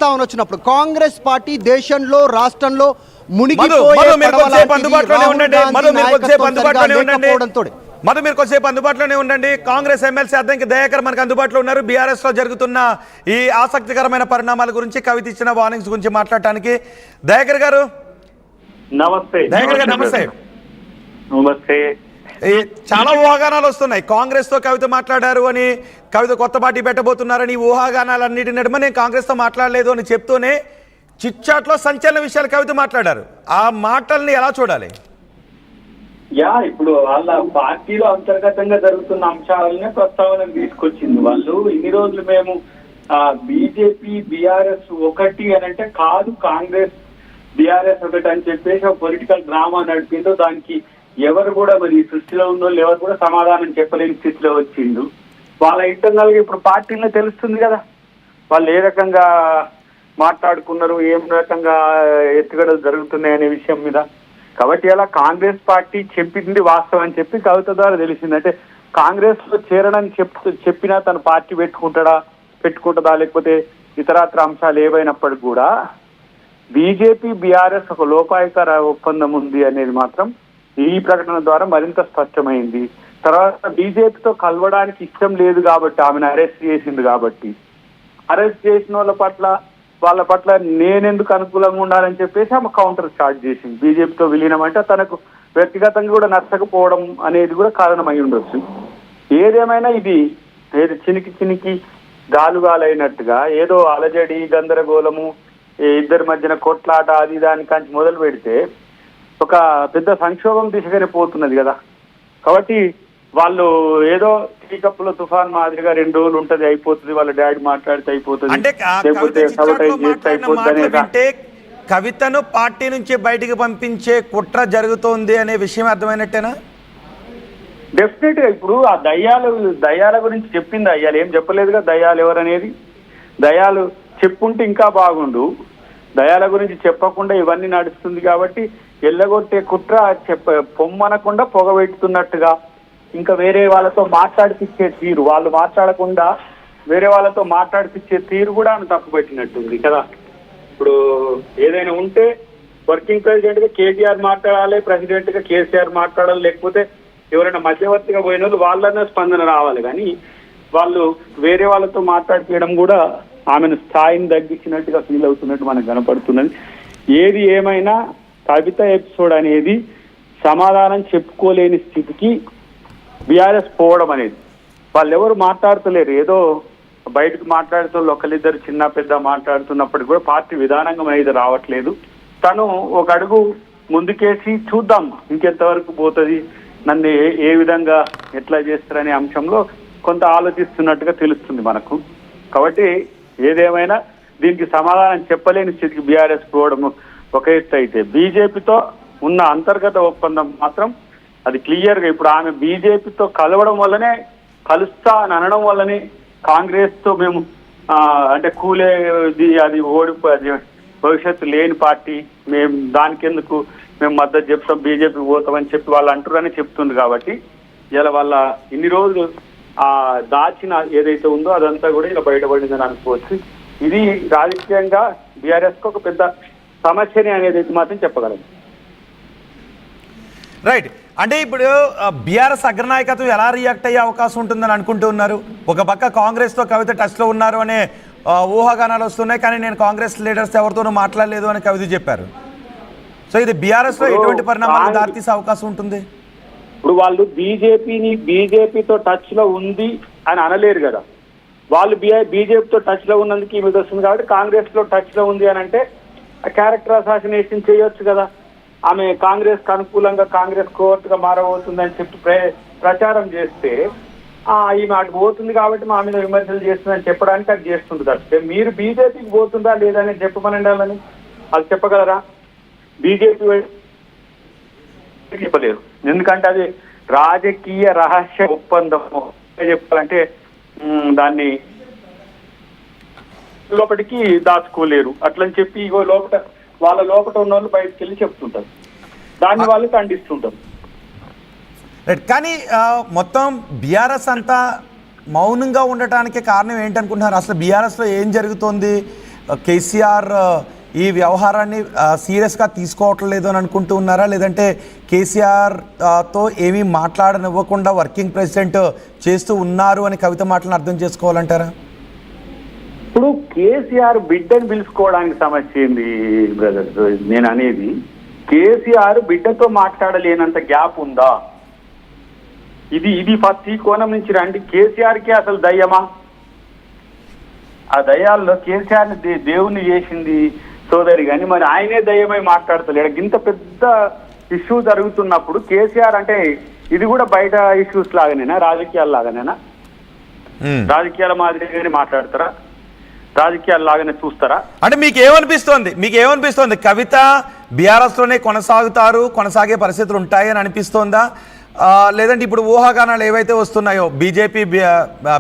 వచ్చినప్పుడు కాంగ్రెస్ పార్టీ దేశంలో రాష్ట్రంలో మీరు కొద్దిసేపు అందుబాటులోనే ఉండండి. కాంగ్రెస్ ఎమ్మెల్సీ అద్దంకి దయాకర్ మనకు అందుబాటులో ఉన్నారు. బీఆర్ఎస్ లో జరుగుతున్న ఈ ఆసక్తికరమైన పరిణామాల గురించి, కవిత ఇచ్చిన వార్నింగ్స్ గురించి మాట్లాడటానికి. దయాకర్ గారు నమస్తే. దయాకర్ గారు నమస్తే. నమస్తే. చాలా ఊహాగానాలు వస్తున్నాయి. కాంగ్రెస్ తో కవిత మాట్లాడారు అని, కవిత కొత్త పార్టీ పెట్టబోతున్నారని ఊహాగానాలన్నిటి నడుమ నేను కాంగ్రెస్ తో మాట్లాడలేదు అని చెప్తూనే చిట్చాట్లో సంచలన విషయాలు కవిత మాట్లాడారు. ఆ మాటల్ని ఎలా చూడాలి? ఇప్పుడు వాళ్ళ పార్టీలో అంతర్గతంగా జరుగుతున్న అంశాలనే ప్రస్తావన తీసుకొచ్చింది. వాళ్ళు ఇన్ని రోజులు మేము బీజేపీ బీఆర్ఎస్ ఒకటి అని అంటే కాదు, కాంగ్రెస్ బీఆర్ఎస్ ఒకటి అని చెప్పేసి ఒక పొలిటికల్ డ్రామా నడిపిందో దానికి ఎవరు కూడా మరి సృష్టిలో ఉన్న ఎవరు కూడా సమాధానం చెప్పలేని స్థితిలో వచ్చిండు. వాళ్ళ ఇంటర్నల్ గా ఇప్పుడు పార్టీలో తెలుస్తుంది కదా వాళ్ళు ఏ రకంగా మాట్లాడుకున్నారు, ఏం రకంగా ఎత్తుగడలు జరుగుతున్నాయి అనే విషయం మీద. కాబట్టి అలా కాంగ్రెస్ పార్టీ చెప్పింది వాస్తవం అని చెప్పి కవిత ద్వారా తెలిసింది. అంటే కాంగ్రెస్ లో చేరడానికి చెప్పినా తన పార్టీ పెట్టుకుంటుందా లేకపోతే ఇతరత్ర అంశాలు ఏవైనప్పటికీ కూడా బీజేపీ బీఆర్ఎస్ ఒక లోపాయకర ఒప్పందం ఉంది అనేది మాత్రం ఈ ప్రకటన ద్వారా మరింత స్పష్టమైంది. తర్వాత బీజేపీతో కలవడానికి ఇష్టం లేదు కాబట్టి ఆమెను అరెస్ట్ చేసింది. కాబట్టి అరెస్ట్ చేసిన వాళ్ళ పట్ల నేనెందుకు అనుకూలంగా ఉండాలని చెప్పేసి ఆమె కౌంటర్ స్టార్ట్ చేసింది. బీజేపీతో విలీనం అంటే తనకు వ్యక్తిగతంగా కూడా నచ్చకపోవడం అనేది కూడా కారణమై ఉండొచ్చు. ఏదేమైనా ఇది చినికి గాలుగాలైనట్టుగా ఏదో అలజడి గందరగోళము ఇద్దరి మధ్యన కొట్లాట అది దానికంచి మొదలు పెడితే ఒక పెద్ద సంక్షోభం దిశగానే పోతున్నది కదా. కాబట్టి వాళ్ళు ఏదో టీ కప్పులో తుఫాన్ మాదిరిగా 2 రోజులు ఉంటది, అయిపోతుంది, వాళ్ళ డాడీ మాట్లాడితే అయిపోతుంది, లేకపోతే సబటైజ్ చేస్తే అయిపోతుంది. కవితను పార్టీ నుంచి బయటికి పంపించే కుట్ర జరుగుతోంది అనే విషయం అర్థమైనట్టేనా? డెఫినెట్ గా ఇప్పుడు ఆ దయ్యాల గురించి చెప్పింది. దయ్యాలు ఏం చెప్పలేదుగా. దయ్యాలు ఎవరనేది దయ్యాలు చెప్పుంటే ఇంకా బాగుండు. దయాల గురించి చెప్పకుండా ఇవన్నీ నడుస్తుంది కాబట్టి ఎల్లగొట్టే కుట్ర పొమ్మనకుండా పొగబెట్టుతున్నట్టుగా ఇంకా వేరే వాళ్ళతో మాట్లాడిపిచ్చే తీరు, వాళ్ళు మాట్లాడకుండా వేరే వాళ్ళతో మాట్లాడిపిచ్చే తీరు కూడా ఆమె తప్పుపెట్టినట్టుంది కదా. ఇప్పుడు ఏదైనా ఉంటే వర్కింగ్ ప్రెసిడెంట్ గా కేటీఆర్ మాట్లాడాలి, ప్రెసిడెంట్ గా కేసీఆర్ మాట్లాడాలి, లేకపోతే ఎవరైనా మధ్యవర్తిగా పోయిన వాళ్ళు వాళ్ళనే స్పందన రావాలి. కానీ వాళ్ళు వేరే వాళ్ళతో మాట్లాడిపించడం కూడా ఆమెను స్థాయిని తగ్గించినట్టుగా ఫీల్ అవుతున్నట్టు మనకు కనపడుతున్నది. ఏది ఏమైనా కవిత ఎపిసోడ్ అనేది సమాధానం చెప్పుకోలేని స్థితికి బీఆర్ఎస్ పోవడం అనేది, వాళ్ళు ఎవరు మాట్లాడుతలేరు. ఏదో బయటకు మాట్లాడుతూ ఒకరిద్దరు చిన్న పెద్ద మాట్లాడుతున్నప్పటికీ కూడా పార్టీ విధానంగా అనేది రావట్లేదు. తను ఒక అడుగు ముందుకేసి చూద్దాం ఇంకెంతవరకు పోతుంది, నన్ను ఏ విధంగా ఎట్లా చేస్తారనే అంశంలో కొంత ఆలోచిస్తున్నట్టుగా తెలుస్తుంది మనకు. కాబట్టి ఏదేమైనా దీనికి సమాధానం చెప్పలేని స్థితికి బీఆర్ఎస్ పోవడం ఒక ఎత్తు అయితే, బీజేపీతో ఉన్న అంతర్గత ఒప్పందం మాత్రం అది క్లియర్ గా ఇప్పుడు ఆమె బీజేపీతో కలవడం వల్లనే, కలుస్తా అని అనడం వల్లనే కాంగ్రెస్ తో మేము అంటే కూలేది అది ఓడిపోయి భవిష్యత్తు లేని పార్టీ, మేము దానికెందుకు మేము మద్దతు చెప్తాం, బీజేపీ పోతామని చెప్పి వాళ్ళు అంటున్నారని చెప్తుంది. కాబట్టి ఇలా వాళ్ళ ఇన్ని రోజులు దాచిన ఏదైతే ఉందో అదంతా కూడా ఇలా బయటపడిందని అనుకోవచ్చు. ఇది రాజకీయంగా బీఆర్ఎస్ కు ఒక పెద్ద సమస్యని అనేది మాత్రం చెప్పగలం. రైట్. అంటే ఇప్పుడు బీఆర్ఎస్ అగ్రనాయకత్వం ఎలా రియాక్ట్ అయ్యే అవకాశం ఉంటుందని అనుకుంటూ ఉన్నారు? ఒక పక్క కాంగ్రెస్తో కవిత టచ్లో ఉన్నారు అనే ఊహాగానాలు వస్తున్నాయి, కానీ నేను కాంగ్రెస్ లీడర్స్ ఎవరితోనూ మాట్లాడలేదు అని కవిత చెప్పారు. సో ఇది బీఆర్ఎస్లో ఎటువంటి పరిణామాలు దారితీసే అవకాశం ఉంటుంది? ఇప్పుడు వాళ్ళు బీజేపీతో టచ్ లో ఉంది అని అనలేరు కదా. వాళ్ళు బీజేపీతో టచ్ లో ఉన్నందుకు ఈ మీద వస్తుంది. కాబట్టి కాంగ్రెస్ లో టచ్ లో ఉంది అని అంటే క్యారెక్టర్ అసాసినేషన్ చేయొచ్చు కదా. ఆమె కాంగ్రెస్ కు అనుకూలంగా కాంగ్రెస్ కోర్టుగా మారబోతుందని చెప్పి ప్రచారం చేస్తే ఈమె అటు పోతుంది కాబట్టి మా మీద విమర్శలు చేస్తుందని చెప్పడానికి అది చేస్తుంది తప్పితే మీరు బీజేపీకి పోతుందా లేదని చెప్పమనండి. వాళ్ళని అది చెప్పగలరా? బీజేపీ చెప్పలేరు, ఎందుకంటే అది రాజకీయ రహస్య ఒప్పందం. చెప్పాలంటే దాన్ని లోపలికి దాచుకోలేరు. అట్లని చెప్పి ఇగో వాళ్ళ లోపల ఉన్న వాళ్ళు బయటకు వెళ్ళి చెప్తుంటారు, దాన్ని వాళ్ళు ఖండిస్తుంటారు. కానీ మొత్తం బీఆర్ఎస్ అంతా మౌనంగా ఉండటానికి కారణం ఏంటనుకుంటున్నారు? అసలు బీఆర్ఎస్లో ఏం జరుగుతోంది? కేసీఆర్ ఈ వ్యవహారాన్ని సీరియస్గా తీసుకోవట్లేదు అని అనుకుంటూ ఉన్నారా, లేదంటే కేసీఆర్తో ఏమీ మాట్లాడనివ్వకుండా వర్కింగ్ ప్రెసిడెంట్ చేస్తూ ఉన్నారు అని కవిత మాటలను అర్థం చేసుకోవాలంటారా? ఇప్పుడు కేసీఆర్ బిడ్డను పిలుచుకోవడానికి సమస్య ఏంది బ్రదర్? నేను అనేది కేసీఆర్ బిడ్డతో మాట్లాడలేనంత గ్యాప్ ఉందా? ఇది ఫస్ట్ ఈ కోణం నుంచి రండి. కేసీఆర్కి అసలు దయ్యమా? ఆ దయ్యాల్లో కేసీఆర్ని దేవుణ్ణి చేసింది సోదరి, కానీ మరి ఆయనే దయ్యమై మాట్లాడతలేడు. ఇంత పెద్ద ఇష్యూ జరుగుతున్నప్పుడు కేసీఆర్ అంటే ఇది కూడా బయట ఇష్యూస్ లాగానేనా, రాజకీయాల లాగానేనా? రాజకీయాల మాదిరిగానే మాట్లాడతారా? రాజకీయాల లాగానే చూస్తారా? అంటే మీకేమనిపిస్తోంది కవిత బీఆర్ఎస్ లోనే కొనసాగే పరిస్థితులు ఉంటాయని అనిపిస్తోందా, లేదంటే ఇప్పుడు ఊహాగానాలు ఏవైతే వస్తున్నాయో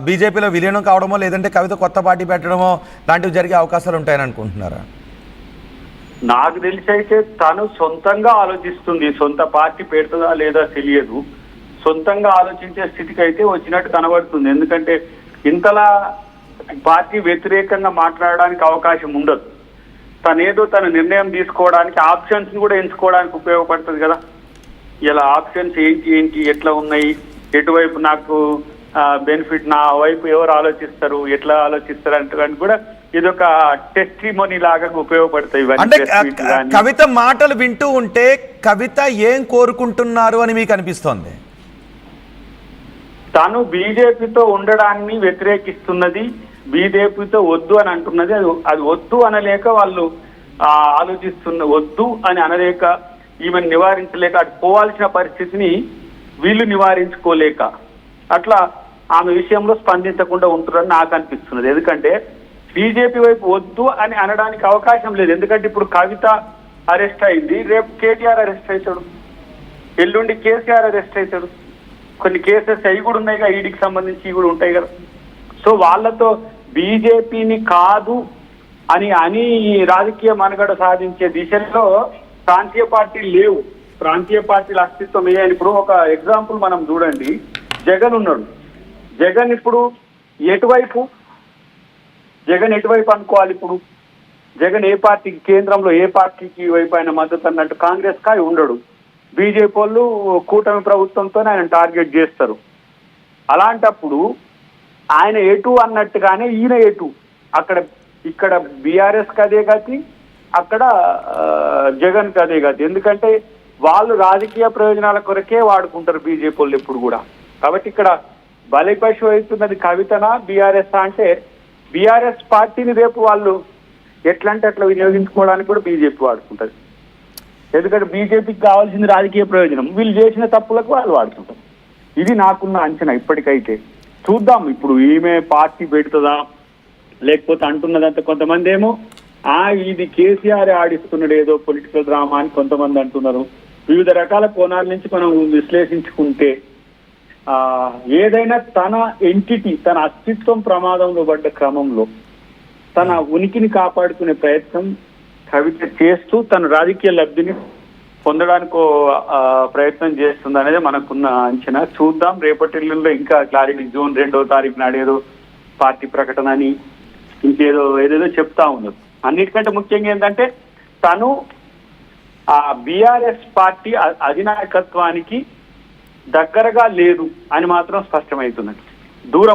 బీజేపీలో విలీనం కావడమో, లేదంటే కవిత కొత్త పార్టీ పెట్టడమో లాంటివి జరిగే అవకాశాలు ఉంటాయని అనుకుంటున్నారా? నాకు తెలిసి అయితే తను సొంతంగా ఆలోచిస్తుంది. సొంత పార్టీ పెడుతుందా లేదా తెలియదు. సొంతంగా ఆలోచించే స్థితికి అయితే వచ్చినట్టు కనబడుతుంది. ఎందుకంటే ఇంతలా పార్టీ వ్యతిరేకంగా మాట్లాడడానికి అవకాశం ఉండదు. తన నిర్ణయం తీసుకోవడానికి ఆప్షన్స్ కూడా ఎంచుకోవడానికి ఉపయోగపడుతుంది కదా. ఇలా ఆప్షన్స్ ఏంటి ఎట్లా ఉన్నాయి, ఎటువైపు నాకు బెనిఫిట్, నా వైపు ఎవరు ఆలోచిస్తారు, ఎట్లా ఆలోచిస్తారు అంటే కూడా ఇదొక టెస్టిమోనీ లాగా ఉపయోగపడతాయి. అంటే కవిత మాటలు వింటూ ఉంటే కవిత ఏం కోరుకుంటున్నారు అని మీకు అనిపిస్తోంది? తను బీజేపీతో ఉండడాన్ని వ్యతిరేకిస్తున్నది, బీజేపీతో వద్దు అని అంటున్నది. అది వద్దు అనలేక వాళ్ళు వద్దు అని అనలేక, ఈమెను నివారించలేక, అటు పోవాల్సిన పరిస్థితిని వీళ్ళు నివారించుకోలేక అట్లా ఆమె విషయంలో స్పందించకుండా ఉంటున్నారని నాకు అనిపిస్తున్నది. ఎందుకంటే బీజేపీ వైపు వద్దు అని అనడానికి అవకాశం లేదు. ఎందుకంటే ఇప్పుడు కవిత అరెస్ట్ అయింది, రేపు కేటీఆర్ అరెస్ట్ అవుతాడు, ఎల్లుండి కేసీఆర్ అరెస్ట్ అవుతాడు. కొన్ని కేసెస్ అవి కూడా ఉన్నాయి, ఈడీకి సంబంధించి కూడా ఉంటాయి కదా. సో వాళ్ళతో బీజేపీని కాదు అని రాజకీయ మనుగడ సాధించే దిశలో ప్రాంతీయ పార్టీలు లేవు. ప్రాంతీయ పార్టీల అస్తిత్వం ఏని ఇప్పుడు ఒక ఎగ్జాంపుల్ మనం చూడండి. జగన్ ఉన్నాడు. జగన్ ఇప్పుడు ఎటువైపు అనుకోవాలి? ఇప్పుడు జగన్ ఏ పార్టీకి, కేంద్రంలో ఏ పార్టీకి వైపు ఆయన మద్దతు అన్నట్టు కాంగ్రెస్ కా ఉండడు. బీజేపీ వాళ్ళు కూటమి ప్రభుత్వంతో ఆయన టార్గెట్ చేస్తారు. అలాంటప్పుడు ఆయన ఎటు అన్నట్టుగానే ఈయన ఎటు, ఇక్కడ బీఆర్ఎస్ కదే గతి, అక్కడ జగన్ కదే గతి. ఎందుకంటే వాళ్ళు రాజకీయ ప్రయోజనాల కొరకే వాడుకుంటారు బీజేపీ వాళ్ళు ఎప్పుడు కూడా. కాబట్టి ఇక్కడ బలిపశు అవుతున్నది కవితనా బీఆర్ఎస్ అంటే, బీఆర్ఎస్ పార్టీని రేపు వాళ్ళు ఎట్లా అంటే అట్లా వినియోగించుకోవడానికి కూడా బీజేపీ వాడుకుంటుంది. ఎందుకంటే బీజేపీకి కావాల్సింది రాజకీయ ప్రయోజనం, వీళ్ళు చేసిన తప్పులకు వాళ్ళు వాడుకుంటారు. ఇది నాకున్న అంచనా ఇప్పటికైతే. చూద్దాం ఇప్పుడు ఈమె పార్టీ పెడుతుందా లేకపోతే అంటున్నదంతా. కొంతమంది ఏమో ఇది కేసీఆర్ ఆడిస్తున్నాడు ఏదో పొలిటికల్ డ్రామా అని కొంతమంది అంటున్నారు. వివిధ రకాల కోణాల నుంచి మనం విశ్లేషించుకుంటే ఏదైనా తన ఎంటిటీ, తన అస్తిత్వం ప్రమాదంలో పడ్డ క్రమంలో తన ఉనికిని కాపాడుకునే ప్రయత్నం కవిత చేస్తూ తన రాజకీయ లబ్ధిని పొందడానికి ప్రయత్నం చేస్తుంది అనేది మనకున్న అంచనా. చూద్దాం రేపటిలో ఇంకా క్లారిటీ. జూన్ 2వ తారీఖు నాడేదో పార్టీ ప్రకటన అని ఏదేదో చెప్తా ఉన్నారు. అన్నిటికంటే ముఖ్యంగా ఏంటంటే తను బీఆర్ఎస్ పార్టీ అధినాయకత్వానికి దగ్గరగా లేదు అని మాత్రం స్పష్టమవుతున్నది. దూరం